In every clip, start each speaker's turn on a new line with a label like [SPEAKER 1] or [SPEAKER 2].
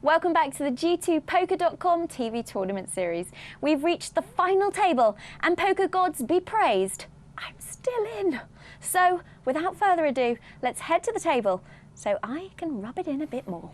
[SPEAKER 1] Welcome back to the G2Poker.com TV tournament series. We've reached the final table, and poker gods be praised, I'm still in. So, without further ado, let's head to the table so I can rub it in a bit more.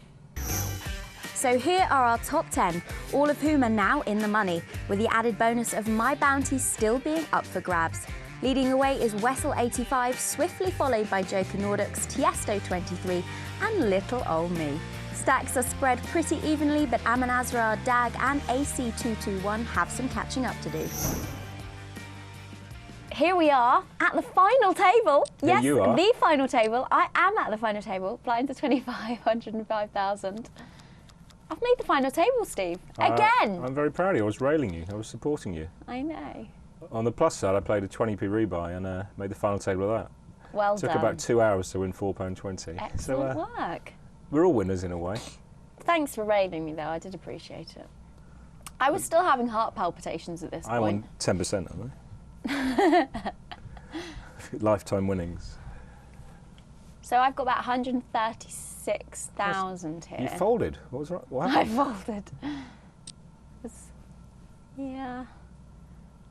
[SPEAKER 1] So here are our top 10, all of whom are now in the money, with the added bonus of my bounty still being up for grabs. Leading away is Wessel85, swiftly followed by Joker Nordics, Tiesto23 and little old me. Stacks are spread pretty evenly, but Amanazra, Dag and AC221 have some catching up to do. Here we are at the final table.
[SPEAKER 2] There
[SPEAKER 1] yes,
[SPEAKER 2] you are.
[SPEAKER 1] The final table. I am at the final table, blind to 2,505,000. I've made the final table, Steve. Again!
[SPEAKER 2] I'm very proud of you. I was railing you. I was supporting you.
[SPEAKER 1] I know.
[SPEAKER 2] On the plus side, I played a 20p rebuy and made the final table of that.
[SPEAKER 1] Well
[SPEAKER 2] Took
[SPEAKER 1] done.
[SPEAKER 2] about 2 hours to win £4.20.
[SPEAKER 1] Excellent
[SPEAKER 2] So,
[SPEAKER 1] work.
[SPEAKER 2] we're all winners in a way.
[SPEAKER 1] Thanks for railing me, though. I did appreciate it. I was still having heart palpitations at this
[SPEAKER 2] I
[SPEAKER 1] point.
[SPEAKER 2] won 10%, haven't I? Lifetime winnings.
[SPEAKER 1] So I've got about 136,000 here.
[SPEAKER 2] You folded. What was wrong? What
[SPEAKER 1] I
[SPEAKER 2] happened?
[SPEAKER 1] folded. Yeah.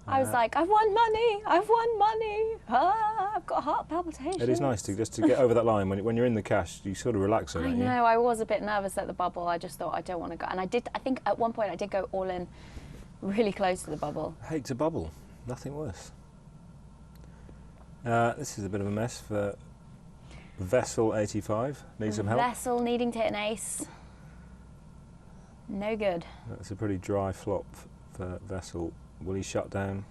[SPEAKER 1] I was like, I've won money, I've won money. Ah, I've got heart palpitations.
[SPEAKER 2] It is nice to just to get over that line when you're in the cash. You sort of relax,
[SPEAKER 1] I
[SPEAKER 2] don't you?
[SPEAKER 1] know. I was a bit nervous at the bubble. I just thought I don't want to go, and I did. I think at one point I did go all in, really close to the bubble.
[SPEAKER 2] I hate to bubble. Nothing worse. This is a bit of a mess for Vessel85. Need some help.
[SPEAKER 1] Vessel needing to hit an ace. No good.
[SPEAKER 2] That's a pretty dry flop for Vessel. Will he shut down?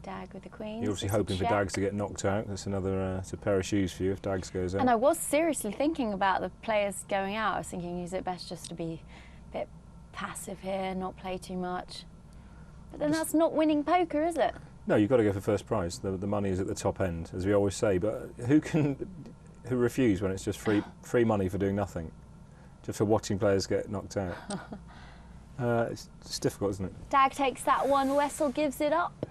[SPEAKER 1] Dag with the queen.
[SPEAKER 2] You're obviously hoping for Dags to get knocked out. That's another it's a pair of shoes for you if Dags goes out.
[SPEAKER 1] And I was seriously thinking about the players going out. I was thinking, is it best just to be a bit passive here, not play too much? But then that's not winning poker, is it?
[SPEAKER 2] No, you've got to go for first prize. The money is at the top end, as we always say. But who refuse when it's just free money for doing nothing, just for watching players get knocked out? It's difficult, isn't it?
[SPEAKER 1] Dag takes that one, Wessel gives it up.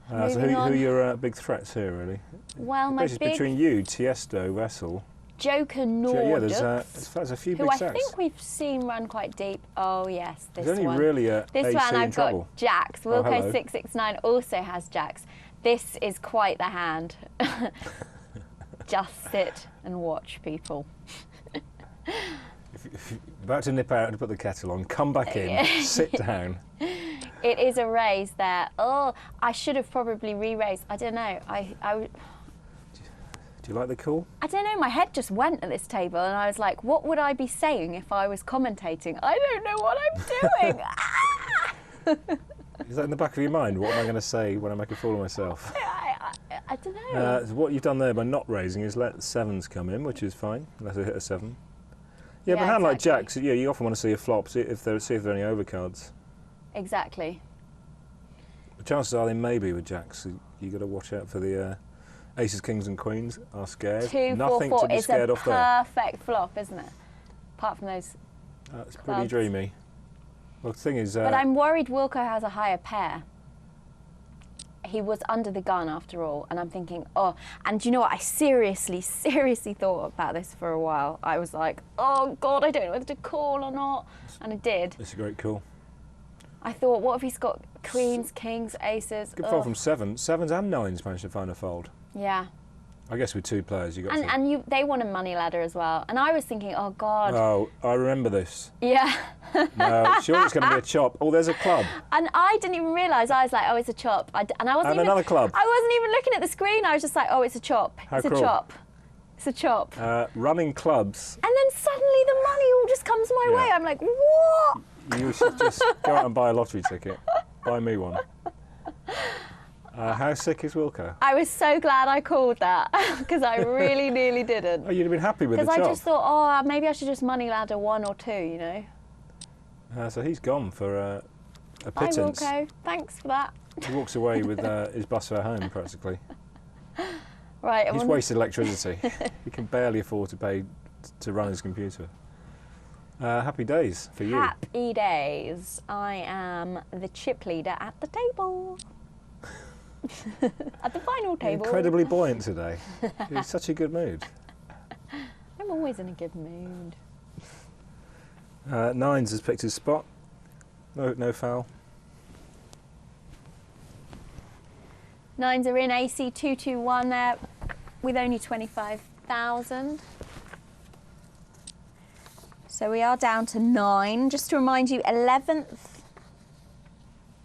[SPEAKER 2] So who are your big threats here, really?
[SPEAKER 1] Well, my
[SPEAKER 2] Basically
[SPEAKER 1] big
[SPEAKER 2] between you, Tiesto, Wessel.
[SPEAKER 1] Joker Nordics,
[SPEAKER 2] Yeah, there's a few big
[SPEAKER 1] who I
[SPEAKER 2] stacks.
[SPEAKER 1] think we've seen run quite deep. Oh yes, this
[SPEAKER 2] There's only
[SPEAKER 1] one.
[SPEAKER 2] really
[SPEAKER 1] this
[SPEAKER 2] AC
[SPEAKER 1] one
[SPEAKER 2] in
[SPEAKER 1] I've
[SPEAKER 2] trouble.
[SPEAKER 1] got Jacks.
[SPEAKER 2] Oh, hello.
[SPEAKER 1] Wilco669 also has Jacks. This is quite the hand. Just sit and watch, people.
[SPEAKER 2] If you're about to nip out to put the kettle on, come back in, sit down.
[SPEAKER 1] It is a raise there. Oh, I should have probably re-raised. I don't know.
[SPEAKER 2] Do you like the call?
[SPEAKER 1] I don't know. My head just went at this table, and I was like, "What would I be saying if I was commentating? I don't know what I'm doing."
[SPEAKER 2] Is that in the back of your mind? What am I going to say when I make a fool of myself?
[SPEAKER 1] I don't know.
[SPEAKER 2] What you've done there by not raising is let sevens come in, which is fine, unless they hit a 7. Yeah, but a hand like Jacks, you often want to see a flop, see if there are any overcards.
[SPEAKER 1] Exactly.
[SPEAKER 2] The chances are they may be with Jacks. So you got to watch out for the aces, kings, and queens are scared.
[SPEAKER 1] 2, 4,
[SPEAKER 2] Nothing
[SPEAKER 1] 4
[SPEAKER 2] to be
[SPEAKER 1] is
[SPEAKER 2] scared
[SPEAKER 1] a
[SPEAKER 2] off there.
[SPEAKER 1] perfect flop, isn't it? Apart from those.
[SPEAKER 2] That's pretty
[SPEAKER 1] clubs.
[SPEAKER 2] dreamy. Well, the thing is,
[SPEAKER 1] But I'm worried Wilco has a higher pair. He was under the gun after all, and I'm thinking, oh, and do you know what? I seriously thought about this for a while. I was like, oh God, I don't know whether to call or not, and I did.
[SPEAKER 2] it's a great call.
[SPEAKER 1] I thought, what if he's got queens, kings, aces?
[SPEAKER 2] Good fold from 7. 7s and 9s managed to find a fold.
[SPEAKER 1] Yeah.
[SPEAKER 2] I guess with 2 players, you got.
[SPEAKER 1] And they won a money ladder as well, and I was thinking, oh God.
[SPEAKER 2] Oh, I remember this.
[SPEAKER 1] Yeah.
[SPEAKER 2] No, surely it's going to be a chop. Oh, there's a club.
[SPEAKER 1] And I didn't even realise. I was like, oh, it's a chop. And I wasn't
[SPEAKER 2] And
[SPEAKER 1] even,
[SPEAKER 2] another club.
[SPEAKER 1] I wasn't even looking at the screen. I was just like, oh, it's a chop.
[SPEAKER 2] How
[SPEAKER 1] It's
[SPEAKER 2] cruel.
[SPEAKER 1] a chop. It's a chop.
[SPEAKER 2] Running clubs.
[SPEAKER 1] And then suddenly the money all just comes my way. I'm like, what?
[SPEAKER 2] You should just go out and buy a lottery ticket. Buy me one. How sick is Wilco?
[SPEAKER 1] I was so glad I called that because I really nearly didn't.
[SPEAKER 2] Oh, you'd have been happy with the
[SPEAKER 1] Because
[SPEAKER 2] chop.
[SPEAKER 1] I just thought, oh, maybe I should just money ladder 1 or 2, you know.
[SPEAKER 2] So he's gone for a
[SPEAKER 1] Bye,
[SPEAKER 2] pittance.
[SPEAKER 1] Wilco. Thanks for that.
[SPEAKER 2] He walks away with his bus fare home, practically.
[SPEAKER 1] Right.
[SPEAKER 2] He's wasted electricity. He can barely afford to pay to run his computer. Happy days for you.
[SPEAKER 1] Happy days. I am the chip leader at the table. At the final table.
[SPEAKER 2] Incredibly buoyant today. You're in such a good mood.
[SPEAKER 1] Always in a good mood.
[SPEAKER 2] Nines has picked his spot. No foul.
[SPEAKER 1] Nines are in AC 221 there with only 25,000. So we are down to 9. Just to remind you, 11th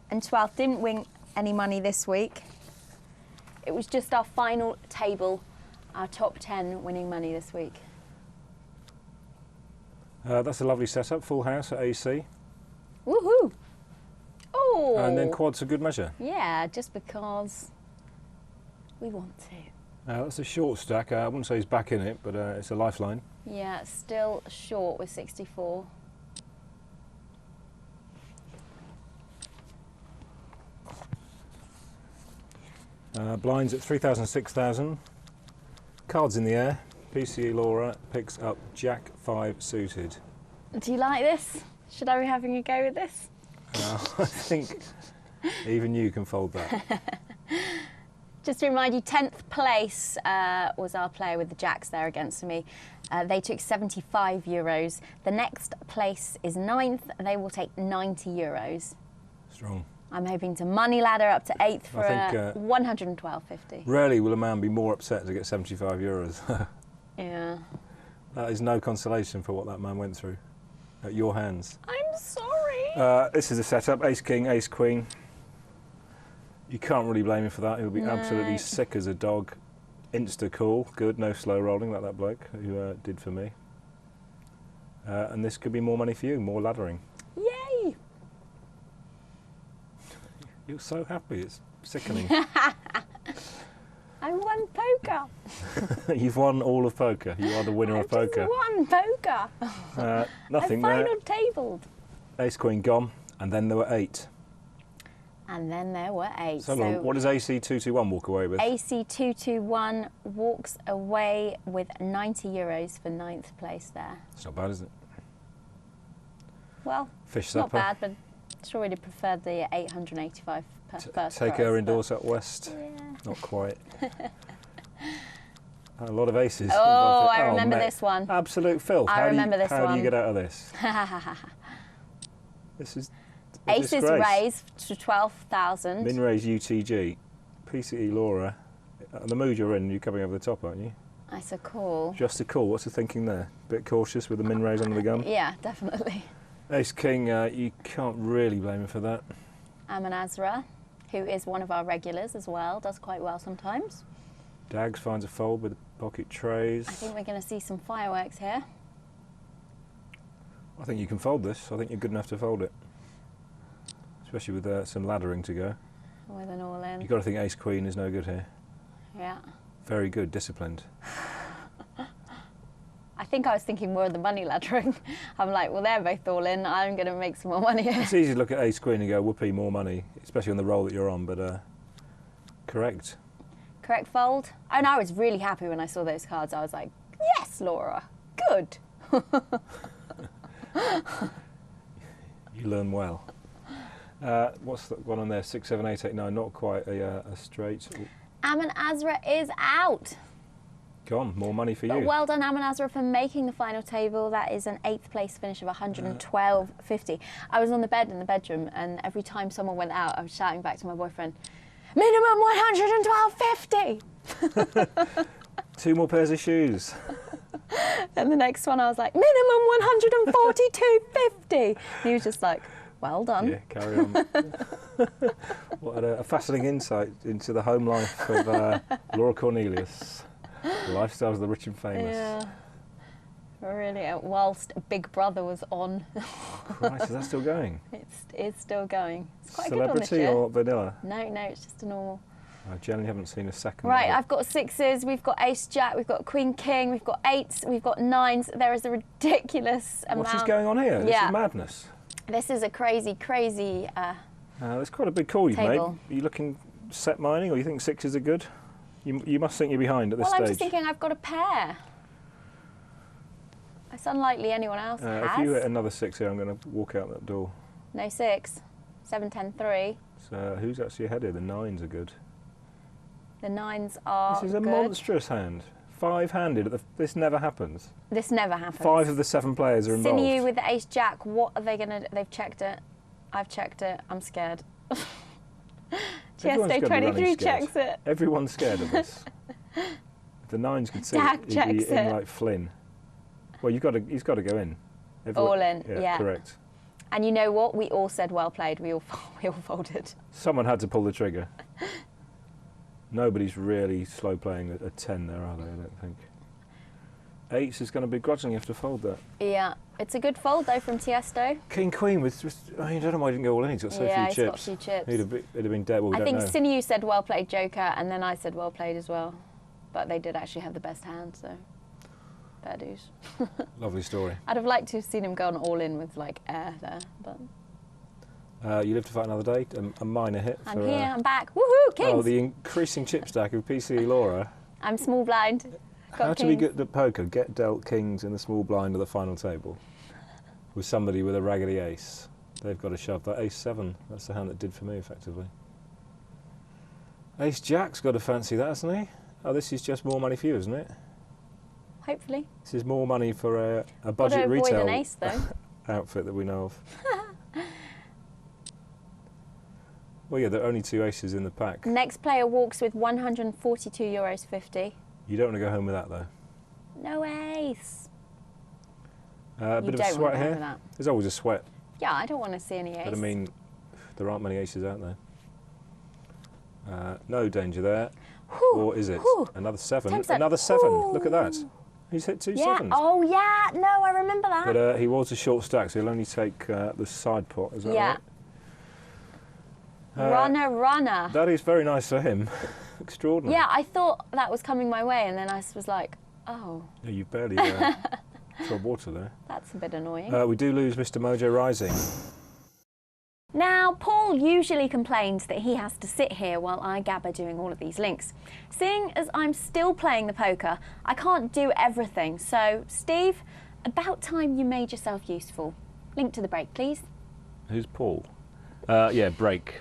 [SPEAKER 1] and 12th didn't win any money this week. It was just our final table, our top 10 winning money this week.
[SPEAKER 2] That's a lovely setup, full house at AC.
[SPEAKER 1] Woohoo! Oh!
[SPEAKER 2] And then quad's a good measure.
[SPEAKER 1] Yeah, just because we want to.
[SPEAKER 2] That's a short stack. I wouldn't say he's back in it, but it's a lifeline.
[SPEAKER 1] Yeah, still short with 64.
[SPEAKER 2] Blinds at 3,000, 6,000. Cards in the air. PCE Laura picks up Jack 5 suited.
[SPEAKER 1] Do you like this? Should I be having a go with this?
[SPEAKER 2] I think even you can fold that.
[SPEAKER 1] Just to remind you, 10th place was our player with the jacks there against me. They took 75 euros. The next place is 9th. They will take 90 euros.
[SPEAKER 2] Strong.
[SPEAKER 1] I'm hoping to money ladder up to 8th for 112.50.
[SPEAKER 2] Rarely will a man be more upset to get 75 euros.
[SPEAKER 1] Yeah.
[SPEAKER 2] That is no consolation for what that man went through at your hands.
[SPEAKER 1] I'm sorry.
[SPEAKER 2] This is a setup, ace king, ace queen. You can't really blame him for that. He'll be absolutely sick as a dog. Insta call, good, no slow rolling like that bloke who did for me. And this could be more money for you, more laddering.
[SPEAKER 1] Yay!
[SPEAKER 2] You're so happy, it's sickening.
[SPEAKER 1] I won poker.
[SPEAKER 2] You've won all of poker. You are the winner of poker.
[SPEAKER 1] I won poker.
[SPEAKER 2] Nothing
[SPEAKER 1] I
[SPEAKER 2] there.
[SPEAKER 1] final tabled.
[SPEAKER 2] Ace queen gone, and then there were 8.
[SPEAKER 1] And then there were 8.
[SPEAKER 2] So what does AC 221 walk away with?
[SPEAKER 1] AC 221 walks away with 90 euros for 9th place there.
[SPEAKER 2] It's not bad, is it?
[SPEAKER 1] Well,
[SPEAKER 2] Fish
[SPEAKER 1] not
[SPEAKER 2] supper.
[SPEAKER 1] bad, but sure would have preferred the 885 per first
[SPEAKER 2] Take
[SPEAKER 1] prize,
[SPEAKER 2] her indoors out west.
[SPEAKER 1] Yeah.
[SPEAKER 2] Not quite. A lot of aces.
[SPEAKER 1] Oh,
[SPEAKER 2] involved.
[SPEAKER 1] I remember
[SPEAKER 2] mate.
[SPEAKER 1] this one.
[SPEAKER 2] Absolute filth.
[SPEAKER 1] I remember this
[SPEAKER 2] How
[SPEAKER 1] one.
[SPEAKER 2] do you get out of this? This is a
[SPEAKER 1] Aces
[SPEAKER 2] disgrace.
[SPEAKER 1] raised to 12,000.
[SPEAKER 2] Min raise UTG. PCE Laura. The mood you're in, you're coming over the top, aren't you?
[SPEAKER 1] That's a call.
[SPEAKER 2] Just a call. What's the thinking there? Bit cautious with the min raise under the gun.
[SPEAKER 1] Yeah, definitely.
[SPEAKER 2] Ace king, you can't really blame him for that.
[SPEAKER 1] Aman Azra, who is one of our regulars as well, does quite well sometimes.
[SPEAKER 2] Dags finds a fold with pocket trays.
[SPEAKER 1] I think we're going to see some fireworks here.
[SPEAKER 2] I think you can fold this. I think you're good enough to fold it. Especially with some laddering to go.
[SPEAKER 1] With an all-in.
[SPEAKER 2] You've got to think ace queen is no good here.
[SPEAKER 1] Yeah.
[SPEAKER 2] Very good, disciplined.
[SPEAKER 1] I think I was thinking more of the money laddering. I'm like, well, they're both all in. I'm going to make some more money here.
[SPEAKER 2] It's easy to look at ace queen and go, whoopee, more money, especially on the roll that you're on, but correct.
[SPEAKER 1] Correct fold. And I was really happy when I saw those cards. I was like, yes, Laura, good.
[SPEAKER 2] You learn well. What's that one on there? 6, 7, 8, 8, 9. Not quite a straight.
[SPEAKER 1] Aman Azra is out.
[SPEAKER 2] Gone. More money for
[SPEAKER 1] But
[SPEAKER 2] you.
[SPEAKER 1] well done, Aman Azra, for making the final table. That is an 8th place finish of 112.50. I was on the bed in the bedroom, and every time someone went out, I was shouting back to my boyfriend, minimum 112.50.
[SPEAKER 2] 2 more pairs of shoes.
[SPEAKER 1] And the next one, I was like, minimum 142.50. And he was just like, well done.
[SPEAKER 2] Yeah, carry on. What a fascinating insight into the home life of Laura Cornelius. The lifestyles of the rich and famous.
[SPEAKER 1] Yeah. Really, whilst Big Brother was on.
[SPEAKER 2] Christ, is that still going?
[SPEAKER 1] It's still going. It's quite
[SPEAKER 2] Celebrity
[SPEAKER 1] good on this year.
[SPEAKER 2] or vanilla?
[SPEAKER 1] No, it's just a normal.
[SPEAKER 2] I generally haven't seen a second.
[SPEAKER 1] Right,
[SPEAKER 2] of it.
[SPEAKER 1] I've got 6s, we've got ace jack, we've got queen king, we've got 8s, we've got 9s. There is a ridiculous amount.
[SPEAKER 2] What is going on here? This
[SPEAKER 1] Yeah.
[SPEAKER 2] is madness.
[SPEAKER 1] This is a crazy, crazy
[SPEAKER 2] That's quite a big call you've made.
[SPEAKER 1] Table.
[SPEAKER 2] Are you looking set mining, or you think 6s are good? You must think you're behind at this
[SPEAKER 1] Well,
[SPEAKER 2] stage.
[SPEAKER 1] I'm just thinking I've got a pair. It's unlikely anyone else has.
[SPEAKER 2] If you hit another 6 here, I'm going to walk out that door.
[SPEAKER 1] No 6. 7, 10, 3.
[SPEAKER 2] So who's actually ahead here? The 9s are good.
[SPEAKER 1] The 9s are
[SPEAKER 2] This is a
[SPEAKER 1] good.
[SPEAKER 2] monstrous hand. 5-handed. This never happens.
[SPEAKER 1] This never happens. 5
[SPEAKER 2] of the 7 players are involved.
[SPEAKER 1] Sinew with the ace jack. What are they going to... They've checked it. I've checked it. I'm scared. Tiesto 23 checks it.
[SPEAKER 2] Everyone's scared of this. If the 9s could see
[SPEAKER 1] Jack
[SPEAKER 2] it, he'd be
[SPEAKER 1] checks
[SPEAKER 2] in
[SPEAKER 1] it.
[SPEAKER 2] like Flynn. Well, he's got to go in.
[SPEAKER 1] All in, yeah.
[SPEAKER 2] Correct.
[SPEAKER 1] And you know what? We all said well played. We all folded.
[SPEAKER 2] Someone had to pull the trigger. Nobody's really slow playing a 10 there, are they? I don't think. 8s is going to begrudgingly have to fold that.
[SPEAKER 1] Yeah, it's a good fold though from Tiesto.
[SPEAKER 2] King Queen with just, I don't know why he didn't go all in. He's got so few chips.
[SPEAKER 1] Yeah, he's got a few chips.
[SPEAKER 2] It'd have been dead. Well,
[SPEAKER 1] I think Sinew said well played Joker, and then I said well played as well. But they did actually have the best hand, so fair dues.
[SPEAKER 2] Lovely story.
[SPEAKER 1] I'd have liked to have seen him go on all in with like air there, but.
[SPEAKER 2] You live to fight another day. A minor hit.
[SPEAKER 1] I'm here. I'm back. Woohoo! Kings.
[SPEAKER 2] Oh, the increasing chip stack of PC Laura.
[SPEAKER 1] I'm small blind.
[SPEAKER 2] How to be good at poker? Get dealt kings in the small blind of the final table with somebody with a raggedy ace. They've got to shove that ace 7. That's the hand that did for me, effectively. Ace Jack's got to fancy that, hasn't he? Oh, this is just more money for you, isn't it?
[SPEAKER 1] Hopefully.
[SPEAKER 2] This is more money for a budget retail
[SPEAKER 1] an ace, though.
[SPEAKER 2] outfit that we know of. Well, yeah, there are only 2 aces in the pack.
[SPEAKER 1] Next player walks with €142.50.
[SPEAKER 2] You don't want to go home with that, though.
[SPEAKER 1] No ace.
[SPEAKER 2] A bit of a sweat here. There's always a sweat.
[SPEAKER 1] Yeah, I don't want to see any ace.
[SPEAKER 2] But I mean, there aren't many aces out there. No danger there.
[SPEAKER 1] Whew,
[SPEAKER 2] or is it?
[SPEAKER 1] Whew.
[SPEAKER 2] Another 7.
[SPEAKER 1] Tempted.
[SPEAKER 2] Another 7.
[SPEAKER 1] Ooh.
[SPEAKER 2] Look at that. He's hit 2
[SPEAKER 1] yeah.
[SPEAKER 2] 7s.
[SPEAKER 1] Oh, yeah. No, I remember that.
[SPEAKER 2] But he was a short stack, so he'll only take the side pot. Is that right?
[SPEAKER 1] Runner.
[SPEAKER 2] That is very nice for him. Extraordinary.
[SPEAKER 1] Yeah, I thought that was coming my way, and then I was like, oh.
[SPEAKER 2] Yeah, you barely trod water there.
[SPEAKER 1] That's a bit annoying.
[SPEAKER 2] We do lose Mr. Mojo Rising.
[SPEAKER 1] Now, Paul usually complains that he has to sit here while I gabber doing all of these links. Seeing as I'm still playing the poker, I can't do everything. So, Steve, about time you made yourself useful. Link to the break, please.
[SPEAKER 3] Who's Paul? Yeah, break.